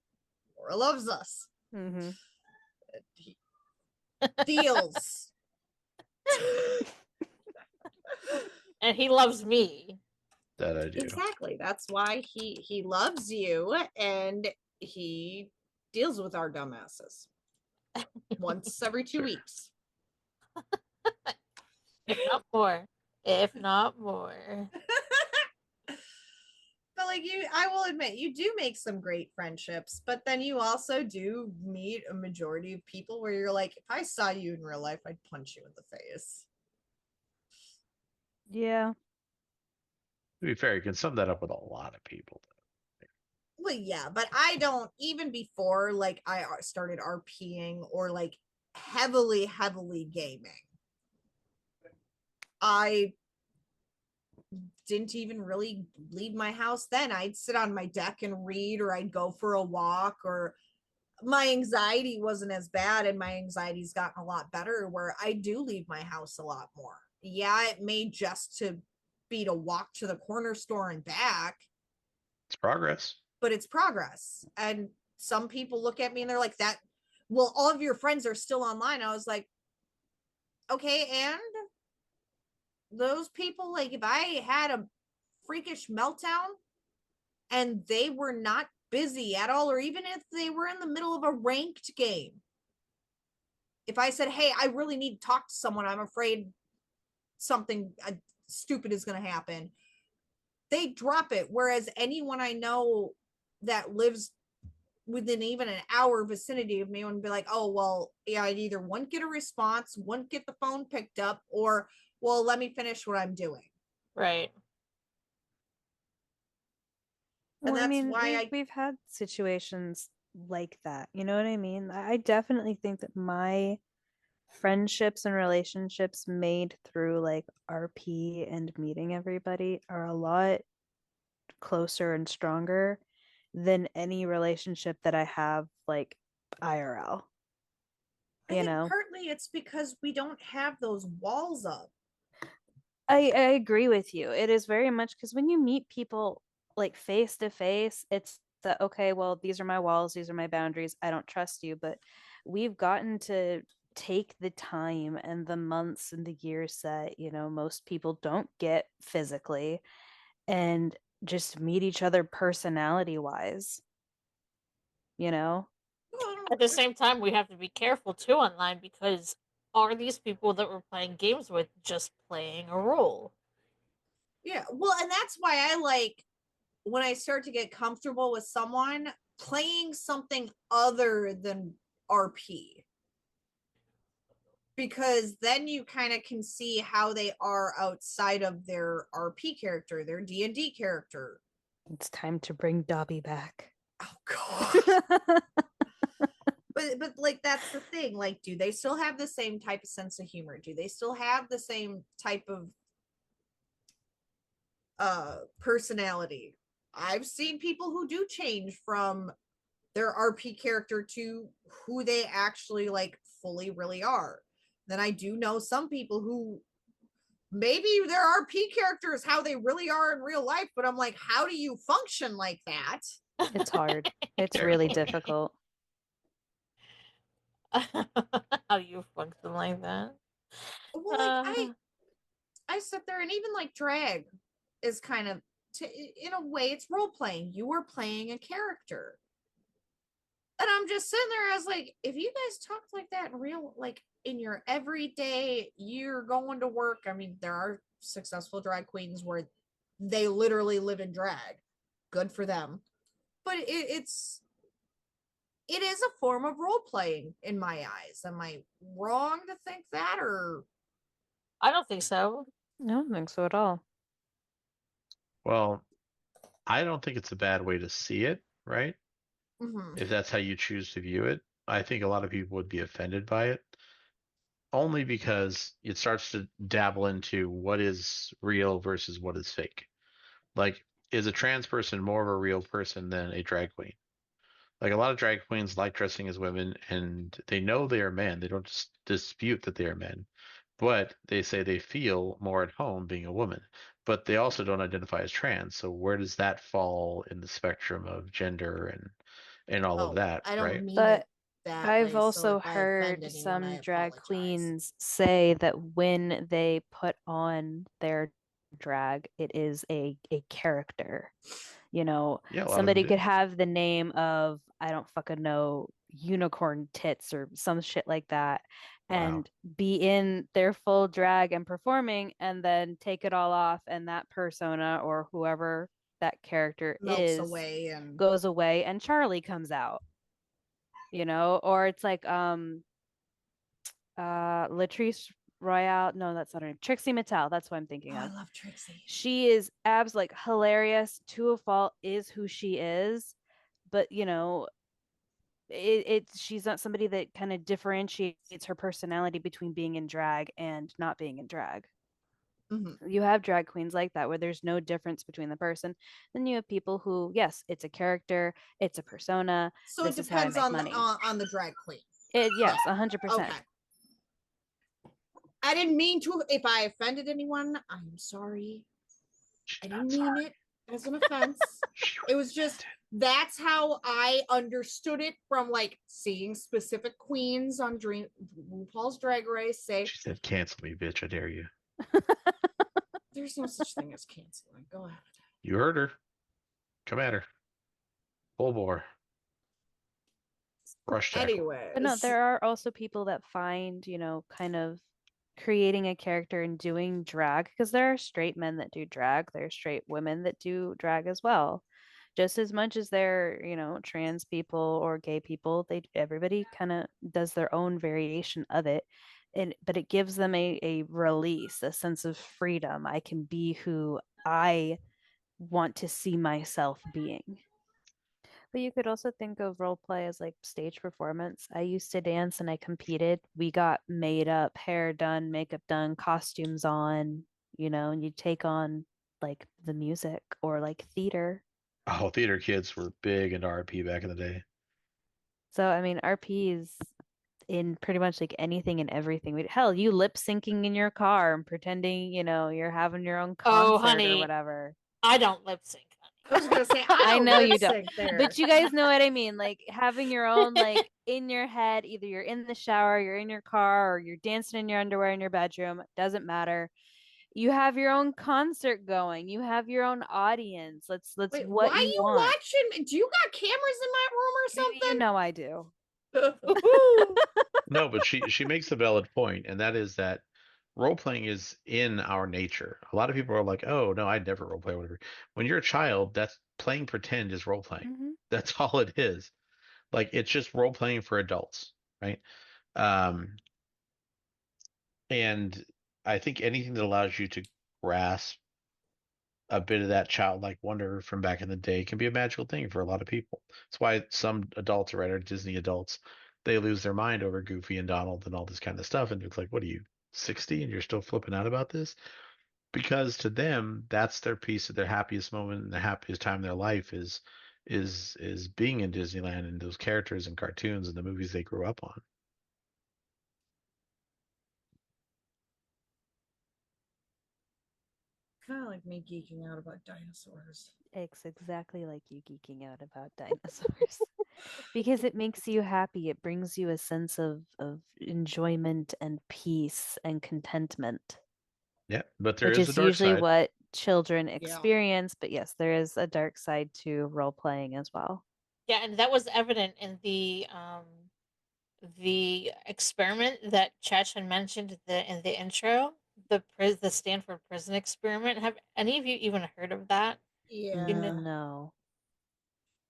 Laura loves us. Mm-hmm. Deals. And he loves me. That I do. Exactly. That's why he loves you, and he deals with our dumbasses once every 2 weeks. If not more. If not more. But like I will admit, you do make some great friendships, but then you also do meet a majority of people where you're like, if I saw you in real life, I'd punch you in the face. Yeah. To be fair, you can sum that up with a lot of people. Well, yeah, but I don't, even before like I started RPing or like heavily gaming, I didn't even really leave my house then. I'd sit on my deck and read, or I'd go for a walk, or my anxiety wasn't as bad, and my anxiety's gotten a lot better where I do leave my house a lot more. Yeah, it may just to be to walk to the corner store and back. It's progress. But it's progress. And some people look at me and they're like, that, well, all of your friends are still online. I was like, okay, and those people, like, if I had a freakish meltdown and they were not busy at all, or even if they were in the middle of a ranked game, if I said, hey, I really need to talk to someone, I'm afraid something stupid is going to happen, they drop it. Whereas anyone I know that lives within even an hour vicinity of me would be like, oh, well, yeah, I'd either won't get a response, won't get the phone picked up, or, well, let me finish what I'm doing. Right. Well, I mean, we've had situations like that. You know what I mean? I definitely think that my friendships and relationships made through like RP and meeting everybody are a lot closer and stronger than any relationship that I have like IRL. I think partly it's because we don't have those walls up. I agree with you. It is very much because when you meet people like face to face, it's the okay, well, these are my walls, these are my boundaries. I don't trust you, but we've gotten to take the time and the months and the years that, most people don't get physically and just meet each other personality wise. At the same time, we have to be careful too online, because are these people that we're playing games with just playing a role? Yeah, well, and that's why I like when I start to get comfortable with someone playing something other than RP. Because then you kind of can see how they are outside of their RP character, their D&D character. It's time to bring Dobby back. Oh god. but like that's the thing. Like, do they still have the same type of sense of humor? Do they still have the same type of personality? I've seen people who do change from their RP character to who they actually like fully really are. Then I do know some people who maybe their RP character is how they really are in real life, but I'm like, how do you function like that? It's hard. It's really difficult. How do you function like that? Well, like I sit there, and even like drag is kind of in a way it's role playing. You are playing a character. And I'm just sitting there, I was like, if you guys talked like that in real, like in your everyday, you're going to work. I mean, there are successful drag queens where they literally live in drag. Good for them. But it is a form of role playing in my eyes. Am I wrong to think that, or I don't think so. I don't think so at all. Well, I don't think it's a bad way to see it, right? Mhm. If that's how you choose to view it. I think a lot of people would be offended by it, only because it starts to dabble into what is real versus what is fake. Like, is a trans person more of a real person than a drag queen? Like, a lot of drag queens like dressing as women and they know they are men. They don't dispute that they are men, but they say they feel more at home being a woman. But they also don't identify as trans. So where does that fall in the spectrum of gender and all of oh, that, I don't right? mean But it that I've way. So also if I offend heard anyone, I some drag apologize. queens say that when they put on their drag, it is a character. You know, Yeah, a lot of them somebody could do. have the name of, I don't fucking know, unicorn tits or some shit like that, Wow. and be in their full drag and performing, and then take it all off, and that persona or whoever that character Melts is away and goes away, and Charlie comes out, or it's like Latrice Royale. No, that's not her name. Trixie Mattel. That's what I'm thinking I of. love Trixie. She is abs like hilarious to a fault, is who she is, but she's not somebody that kind of differentiates her personality between being in drag and not being in drag. Mhm. You have drag queens like that where there's no difference between the person. Then you have people who, yes, it's a character, it's a persona. So it This is how I depends make on money. the drag queen. Yes, 100%. Okay. I didn't mean to. If I offended anyone, I'm sorry. She's I not didn't mean sorry. it as an offense. She It was just that's how I understood it from like seeing specific queens on RuPaul's Drag Race say, She said, "Cancel me, bitch! I dare you." "There's no such thing as canceling." Go ahead. You heard her. Come at her. Full bore. Brush tackle. But no, Anyways, there are also people that find, kind of creating a character and doing drag, because there are straight men that do drag, there are straight women that do drag as well. Just as much as there, trans people or gay people, everybody kind of does their own variation of it. But it gives them a release, a sense of freedom. I can be who I want to see myself being. But you could also think of role play as like stage performance. I used to dance and I competed. We got made up, hair done, makeup done, costumes on, and you take on like the music or like theater. Oh, theater kids were big into RP back in the day. So, I mean, RP is in pretty much like anything and everything. Hell, you lip syncing in your car and pretending, you're having your own Oh, concert or honey, whatever. I don't lip sync, I was gonna say I I don't know lip you don't, sync there. but you guys know what I mean. Like having your own, like in your head, either you're in the shower, you're in your car, or you're dancing in your underwear in your bedroom. Doesn't matter. You have your own concert going. You have your own audience. Let's Wait, what why you you want. watching? Do you got cameras in my room or You something? know I do. No, but she makes a valid point, and that is that role playing is in our nature. A lot of people are like, "Oh, no, I'd never role play, whatever." When you're a child, that's playing pretend is role playing. Hmm. That's all it is. Like, it's just role playing for adults, right? Um, and I think anything that allows you to grasp a bit of that childlike wonder from back in the day can be a magical thing for a lot of people. That's why some adults, right, are Disney adults. They lose their mind over Goofy and Donald and all this kind of stuff. And it's like, what are you, 60 and you're still flipping out about this? Because to them, that's their piece of their happiest moment and the happiest time in their life is being in Disneyland and those characters and cartoons and the movies they grew up on. Kind of like me geeking out about dinosaurs. It's exactly like you geeking out about dinosaurs. Because it makes you happy. It brings you a sense of enjoyment and peace and contentment, Yeah, but there which is a is dark usually side. what children Yeah. experience. But yes, there is a dark side to role playing as well. Yeah, and that was evident in the experiment that Chach had mentioned in the intro, the Stanford Prison Experiment. Have any of you even heard of that? Yeah. You know, No.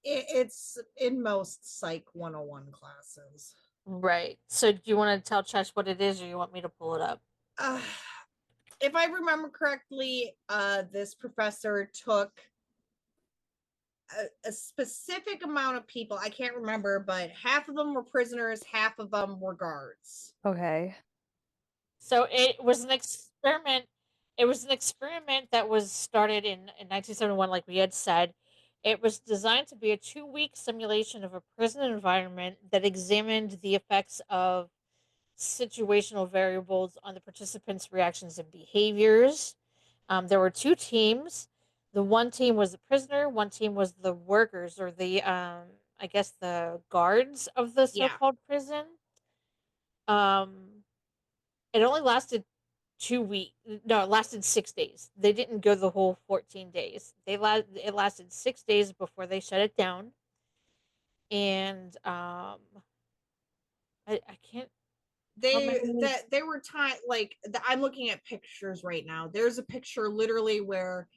It's in most Psych 101 classes. Right. So do you want to tell Chesh what it is, or you want me to pull it up? Uh, if I remember correctly, this professor took a specific amount of people. I can't remember, but half of them were prisoners, half of them were guards. Okay. So it was an experiment. It was an experiment that was started in 1971, like we had said. It was designed to be a 2-week simulation of a prison environment that examined the effects of situational variables on the participants' reactions and behaviors. There were 2 teams. The one team was the prisoner, one team was the workers, or the, I guess, the guards of the so Yeah. called prison. Um, it only lasted 2 weeks. No, it lasted 6 days. They didn't go the whole 14 days. It lasted 6 days before they shut it down. And I can't. How many? They were time like I'm looking at pictures right now. There's a picture literally where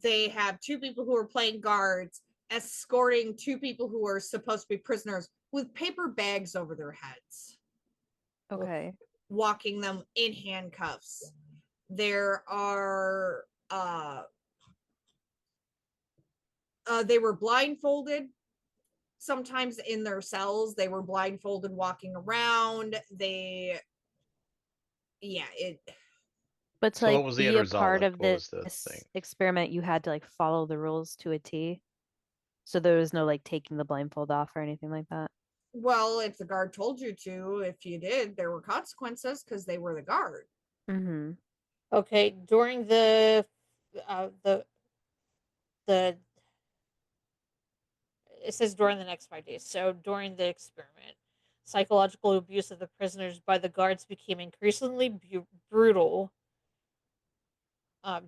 they have 2 people who are playing guards escorting 2 people who are supposed to be prisoners with paper bags over their heads, Okay. walking them in handcuffs. There are they were blindfolded sometimes in their cells. They were blindfolded walking around. They yeah, it But to So like what was the end be a result? part Like, of what was the thing? this experiment, you had to like follow the rules to a T. So there was no like taking the blindfold off or anything like that. well, if the guard told you to, if you did, there were consequences because they were the guard. Mm-hmm. Okay, during uh, the the it says during the next 5 days. So during the experiment, psychological abuse of the prisoners by the guards became increasingly brutal,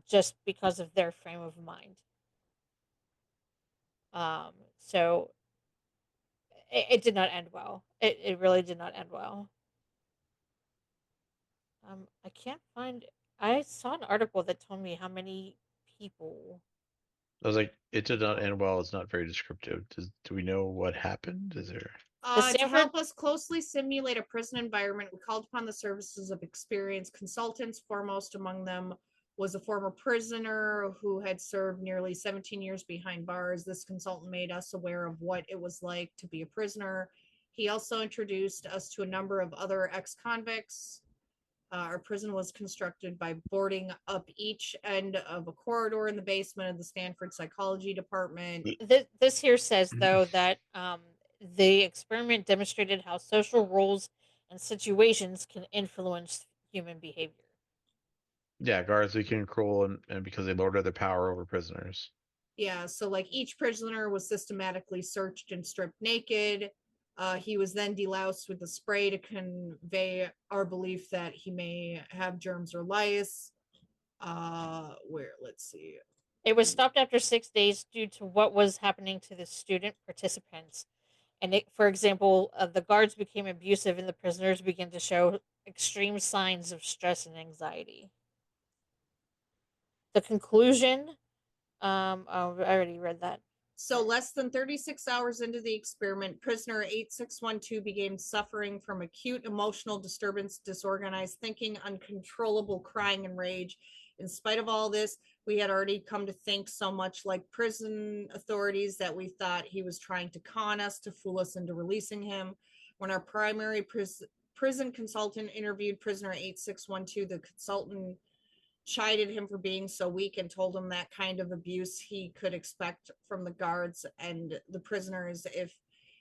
just because of their frame of mind. So it did not end well. It really did not end well. I can't find. I saw an article that told me how many people. I was like, it did not end well. It's not very descriptive. Do we know what happened? Is there? The To Sanford help us closely simulate a prison environment, we called upon the services of experienced consultants. Foremost among them was a former prisoner who had served nearly 17 years behind bars. This consultant made us aware of what it was like to be a prisoner. He also introduced us to a number of other ex convicts. Our prison was constructed by boarding up each end of a corridor in the basement of the Stanford Psychology Department. this here says though that the experiment demonstrated how social roles and situations can influence human behavior. Yeah, guards became cruel and because they lorded their power over prisoners. Yeah, so like each prisoner was systematically searched and stripped naked. He was then deloused with a spray to convey our belief that he may have germs or lice. Where, let's see. It was stopped after 6 days due to what was happening to the student participants. And for example, the guards became abusive and the prisoners began to show extreme signs of stress and anxiety. The conclusion, oh, I already read that. So, less than 36 hours into the experiment, prisoner 8612 began suffering from acute emotional disturbance, disorganized thinking, uncontrollable crying, and rage. In spite of all this, we had already come to think so much like prison authorities that we thought he was trying to con us to fool us into releasing him. When our primary prison consultant interviewed prisoner 8612, the consultant chided him for being so weak and told him that kind of abuse he could expect from the guards and the prisoners if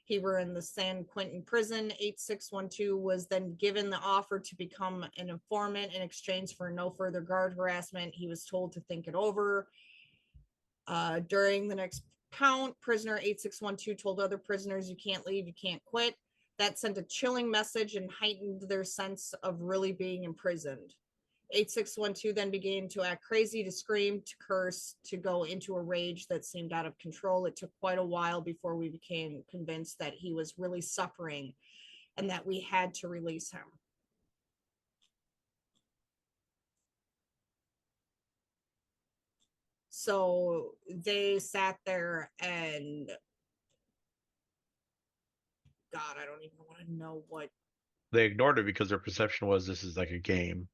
he were in the San Quentin prison. 8612 was then given the offer to become an informant in exchange for no further guard harassment. He was told to think it over. During the next count, prisoner 8612 told other prisoners, "You can't leave, you can't quit." That sent a chilling message and heightened their sense of really being imprisoned. 8612 then began to act crazy, to scream, to curse, to go into a rage that seemed out of control. It took quite a while before we became convinced that he was really suffering and that we had to release him. So they sat there and God, I don't even want to know what. They ignored it because their perception was this is like a game.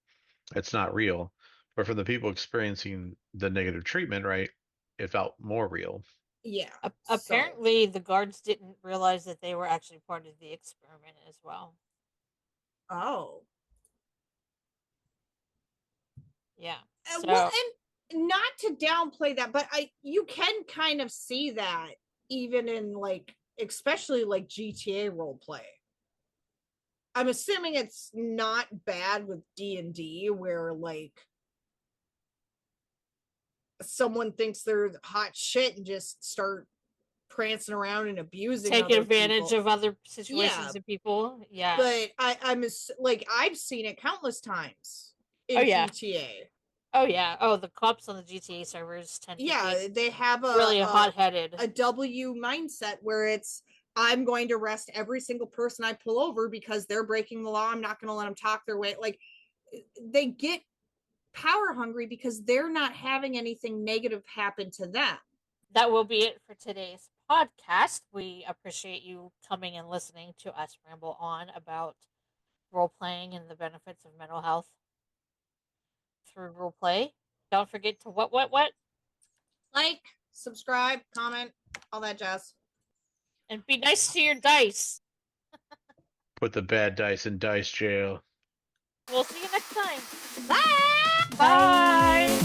It's not real. But for the people experiencing the negative treatment, right, it felt more real. Yeah. Apparently, the guards didn't realize that they were actually part of the experiment as well. Oh. Yeah. Well, and not to downplay that, but you can kind of see that even in like, especially like GTA role play. I'm assuming it's not bad with D&D where like someone thinks they're hot shit and just start prancing around and abusing taking other advantage people. of other situations and people. Yeah. But I'm like, I've seen it countless times in GTA. Oh yeah. Oh, the cops on the GTA servers tend to get they have really hot-headed. a W mindset where it's, I'm going to arrest every single person I pull over because they're breaking the law. I'm not going to let them talk their way. Like, they get power hungry because they're not having anything negative happen to them. That will be it for today's podcast. We appreciate you coming and listening to us ramble on about role playing and the benefits of mental health through role play. Don't forget to what? Like, subscribe, comment, all that jazz. And be nice to your dice. Put the bad dice in dice jail. We'll see you next time. Bye! Bye.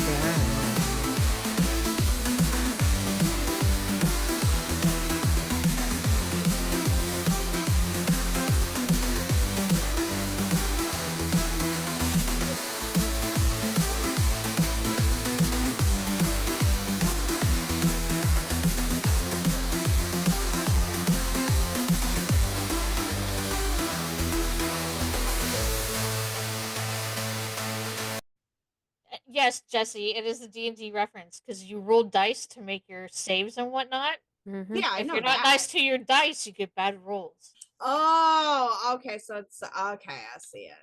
Yes, Jesse, it is a D&D reference because you roll dice to make your saves and whatnot. Mm-hmm. Yeah, I If know you're not that. nice to your dice, you get bad rolls. Oh, okay. So it's okay. I see it.